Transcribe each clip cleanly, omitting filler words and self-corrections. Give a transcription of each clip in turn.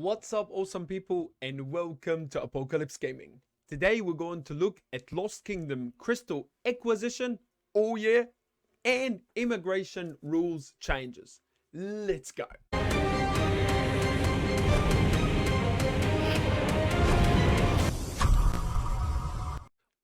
What's up, awesome people, and welcome to Apocalypse Gaming. Today we're going to look at Lost Kingdom crystal acquisition, oh yeah, and immigration rules changes. Let's go.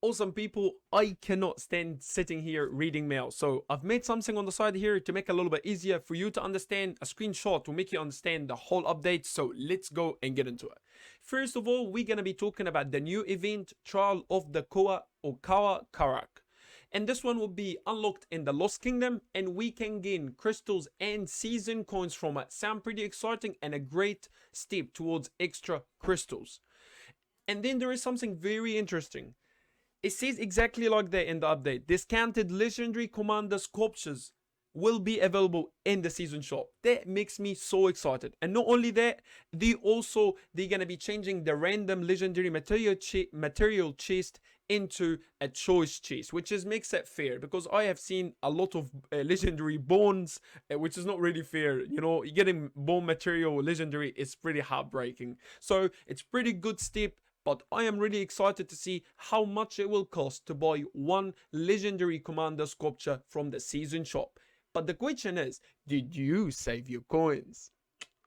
Awesome people, I cannot stand sitting here reading mail, so I've made something on the side here to make it a little bit easier for you to understand. A screenshot will make you understand the whole update, so let's go and get into it. First of all, we're gonna be talking about the new event, Trial of the Koa or Kawa Karak. And this one will be unlocked in the Lost Kingdom, and we can gain crystals and season coins from it. Sound pretty exciting and a great step towards extra crystals. And then there is something very interesting. It says exactly like that in the update. Discounted legendary commander sculptures will be available in the season shop. That makes me so excited. And not only that, they're gonna be changing the random legendary material chest into a choice chest, which makes it fair, because I have seen a lot of legendary bones, which is not really fair. You know, getting bone material legendary is pretty heartbreaking. So it's pretty good step. But I am really excited to see how much it will cost to buy one legendary commander sculpture from the season shop. But the question is, did you save your coins?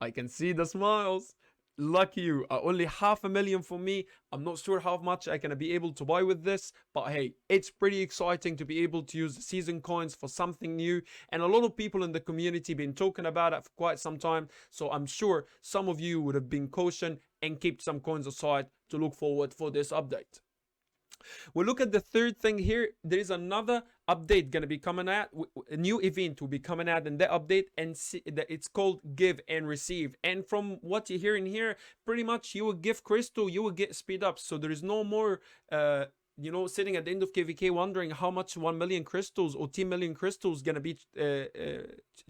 I can see the smiles. Lucky you. Only 500,000 for me. I'm not sure how much I'm gonna be able to buy with this, but hey, it's pretty exciting to be able to use season coins for something new, and a lot of people in the community been talking about it for quite some time, so I'm sure some of you would have been cautioned and kept some coins aside to look forward for this update. We'll look at the third thing here. There is another update gonna be coming out. A new event will be coming out in that update, and it's called Give and Receive. And from what you're hearing here, pretty much you will give crystal, you will get speed up. So there is no more sitting at the end of KVK wondering how much 1 million crystals or 10 million crystals gonna be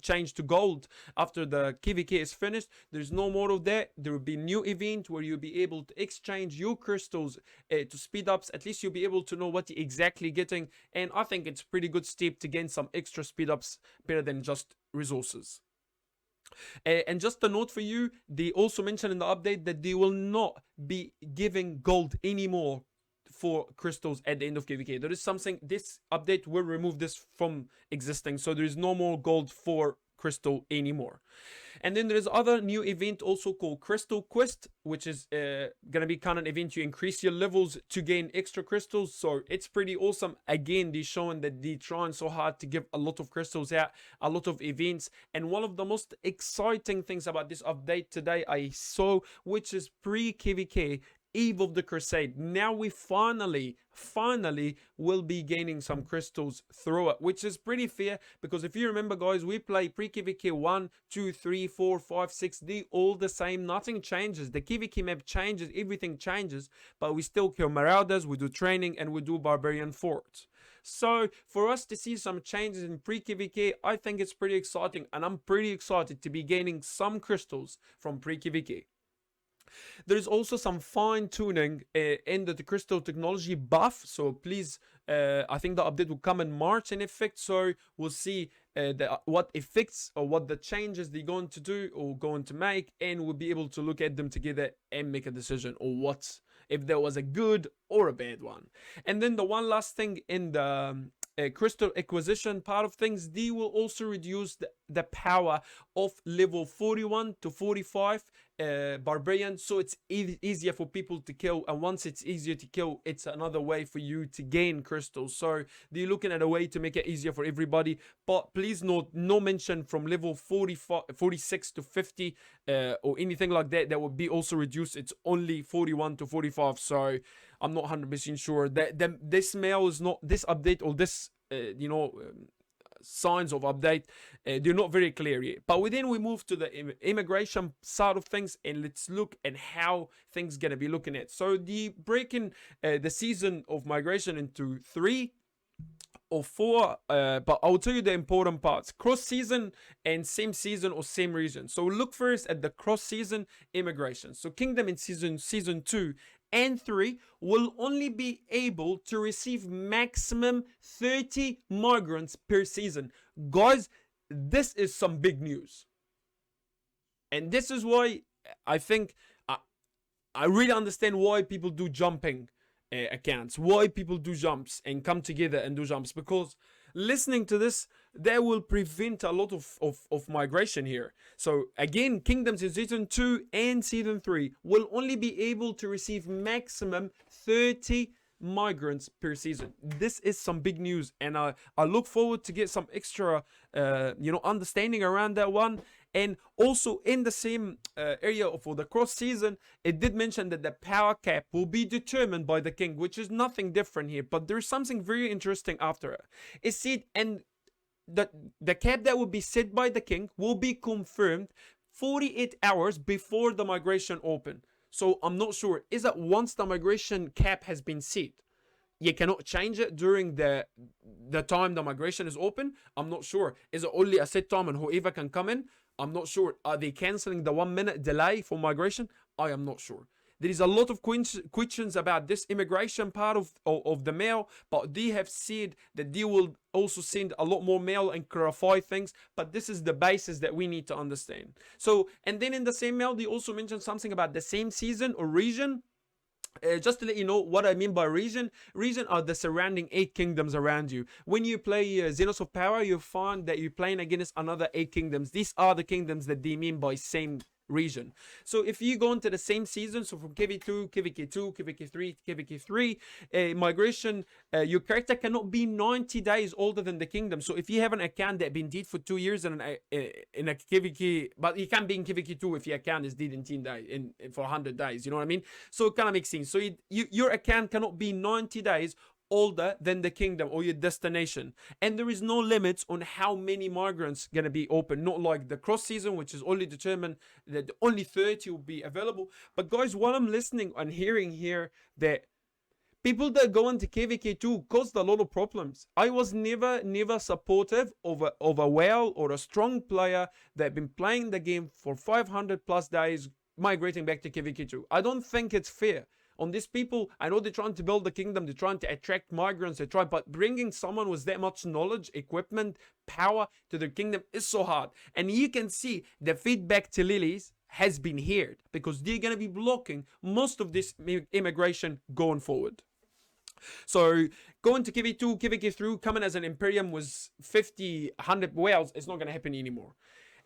changed to gold after the KVK is finished. There's no more of that. There will be a new event where you'll be able to exchange your crystals to speed ups. At least you'll be able to know what you're exactly getting, and I think it's a pretty good step to gain some extra speed ups, better than just resources. And just a note for you, they also mentioned in the update that they will not be giving gold anymore for crystals at the end of KVK. There is something, this update will remove this from existing, so there is no more gold for crystal anymore. And then there is other new event also called Crystal Quest, which is gonna be kind of an event you increase your levels to gain extra crystals. So it's pretty awesome. Again, they're showing that they're trying so hard to give a lot of crystals out, a lot of events. And one of the most exciting things about this update today I saw, which is pre-KVK Eve of the Crusade. Now we finally will be gaining some crystals through it, which is pretty fair, because if you remember, guys, we play pre-KVK 1, 2, 3, 4, 5, 6, they all the same. Nothing changes. The KVK map changes, everything changes, but we still kill marauders, we do training, and we do barbarian forts. So for us to see some changes in pre-KVK, I think it's pretty exciting, and I'm pretty excited to be gaining some crystals from pre-KVK. There's also some fine-tuning in the crystal technology buff, so please, I think the update will come in March in effect, so we'll see what effects or what the changes they're going to do or going to make, and we'll be able to look at them together and make a decision on what, if there was a good or a bad one. And then the one last thing in the crystal acquisition part of things, they will also reduce the power of level 41 to 45 barbarian, so it's easier for people to kill, and once it's easier to kill, it's another way for you to gain crystals. So they're looking at a way to make it easier for everybody, but please note, no mention from level 46 to 50 or anything like that. That would be also reduced. It's only 41 to 45, so I'm not 100% sure that this mail is not, this update or this signs of update, they're not very clear yet. But then we move to the immigration side of things, and let's look at how things gonna be looking at. So the breaking the season of migration into 3 or 4, but I'll tell you the important parts: cross season and same season or same region. So we'll look first at the cross season immigration. So kingdom in season 2 and 3 will only be able to receive maximum 30 migrants per season. Guys, this is some big news, and this is why I think I really understand why people do jumping accounts, why people do jumps and come together and do jumps, because listening to this, that will prevent a lot of migration here. So again, kingdoms in season 2 and season 3 will only be able to receive maximum 30 migrants per season. This is some big news, and I look forward to get some extra understanding around that one. And also in the same area for the cross season, it did mention that the power cap will be determined by the king, which is nothing different here, but there's something very interesting after it. It said, and the cap that will be set by the king will be confirmed 48 hours before the migration open. So I'm not sure, is it once the migration cap has been set, you cannot change it during the time the migration is open? I'm not sure. Is it only a set time and whoever can come in? I'm not sure. Are they canceling the 1 minute delay for migration? I am not sure. There is a lot of questions about this immigration part of the mail, but they have said that they will also send a lot more mail and clarify things, but this is the basis that we need to understand. So, and then in the same mail, they also mentioned something about the same season or region. Just to let you know what I mean by region are the surrounding 8 kingdoms around you. When you play Xenos of Power, you find that you're playing against another 8 kingdoms. These are the kingdoms that they mean by same region. So if you go into the same season, so from KV2, KVK2, KVK3, KVK3, migration, your character cannot be 90 days older than the kingdom. So if you have an account that been dead for 2 years in a KVK, but you can't be in KVK2 if your account is dead in 10 days, for 100 days, you know what I mean? So it kind of makes sense. So your account cannot be 90 days older than the kingdom or your destination, and there is no limits on how many migrants gonna be open, not like the cross season, which is only determined that only 30 will be available. But guys, what I'm listening and hearing here, that people that go into KVK2 caused a lot of problems. I was never supportive of a well or a strong player that been playing the game for 500 plus days migrating back to KVK2. I don't think it's fair on these people. I know they're trying to build the kingdom, they're trying to attract migrants, but bringing someone with that much knowledge, equipment, power to their kingdom is so hard. And you can see the feedback to Lilies has been heard, because they're going to be blocking most of this immigration going forward. So going to KV2, KVK3, coming as an Imperium was 50, 100 wells, it's not going to happen anymore.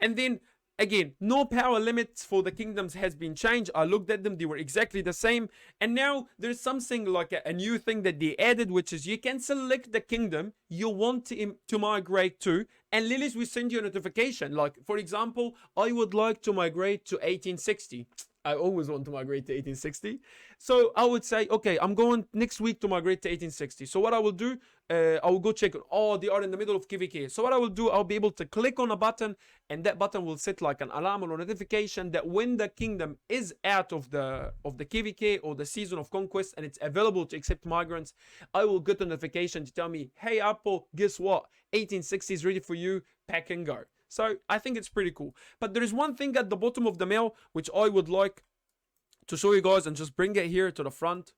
And then again, no power limits for the kingdoms has been changed. I looked at them, they were exactly the same. And now there's something like a new thing that they added, which is you can select the kingdom you want to migrate to, and Lilies will send you a notification. Like, for example, I would like to migrate to 1860. I always want to migrate to 1860. So I would say, okay, I'm going next week to migrate to 1860. So what I will do, I will go check. Oh, they are in the middle of KVK. So what I will do, I'll be able to click on a button, and that button will set like an alarm or notification that when the kingdom is out of the KVK or the season of conquest and it's available to accept migrants, I will get a notification to tell me, hey Apple, guess what? 1860 is ready for you, pack and go. So I think it's pretty cool. But there is one thing at the bottom of the mail which I would like to show you guys, and just bring it here to the front.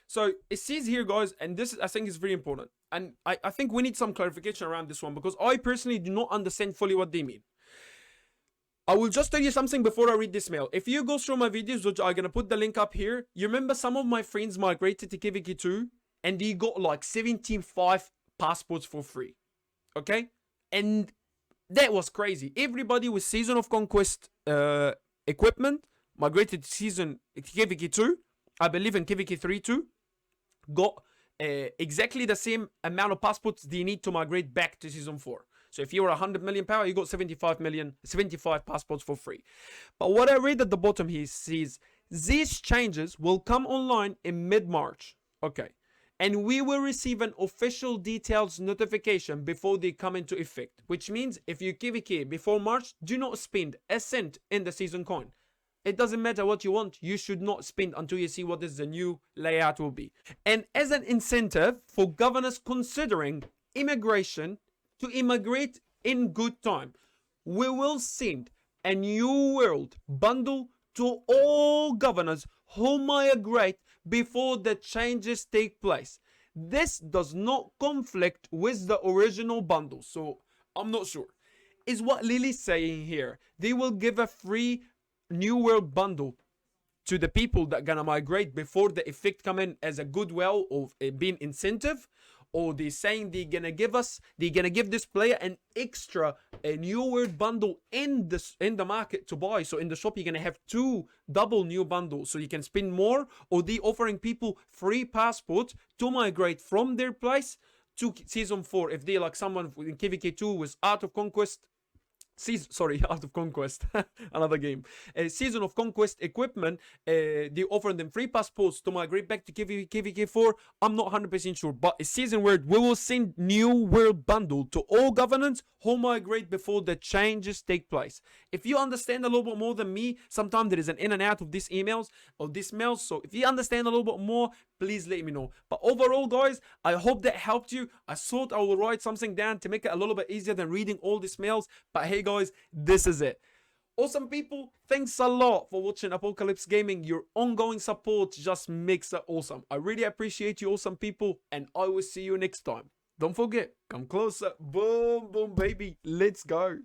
So it says here, guys, and this I think is very important. And I think we need some clarification around this one, because I personally do not understand fully what they mean. I will just tell you something before I read this mail. If you go through my videos, which I'm going to put the link up here, you remember some of my friends migrated to KVK2 and they got like 75 passports for free. Okay? And that was crazy. Everybody with Season of Conquest equipment migrated to season KVK2. I believe in KVK3 too. Got exactly the same amount of passports they need to migrate back to Season 4. So if you were 100 million power, you got 75 passports for free. But what I read at the bottom here says, these changes will come online in mid-March. Okay. And we will receive an official details notification before they come into effect. Which means if you KVK before March, do not spend a cent in the season coin. It doesn't matter what you want, you should not spend until you see what is the new layout will be. And as an incentive for governors considering immigration to immigrate in good time, we will send a new world bundle to all governors who migrate before the changes take place. This does not conflict with the original bundle, so I'm not sure. is what Lily's saying here. They will give a free New World bundle to the people that gonna migrate before the effect come in as a goodwill of being incentive, or they saying they're gonna give this player an extra a New World bundle in the market to buy. So in the shop you're gonna have 2 double new bundles, so you can spend more, or they offering people free passport to migrate from their place to season 4 if they like someone in KVK2 was Art of Conquest. Art of Conquest, another game. Season of Conquest equipment, they offer them free passports to migrate back to KVK4. I'm not 100% sure, but a season where we will send New World bundle to all governors who migrate before the changes take place. If you understand a little bit more than me, sometimes there is an in and out of these emails or these mails, so if you understand a little bit more, please let me know. But overall, guys, I hope that helped you. I thought I will write something down to make it a little bit easier than reading all these mails, but hey guys, this is it. Awesome people, thanks a lot for watching Apocalypse Gaming. Your ongoing support just makes it awesome. I really appreciate you, awesome people, and I will see you next time. Don't forget, come closer. Boom, boom, baby. Let's go.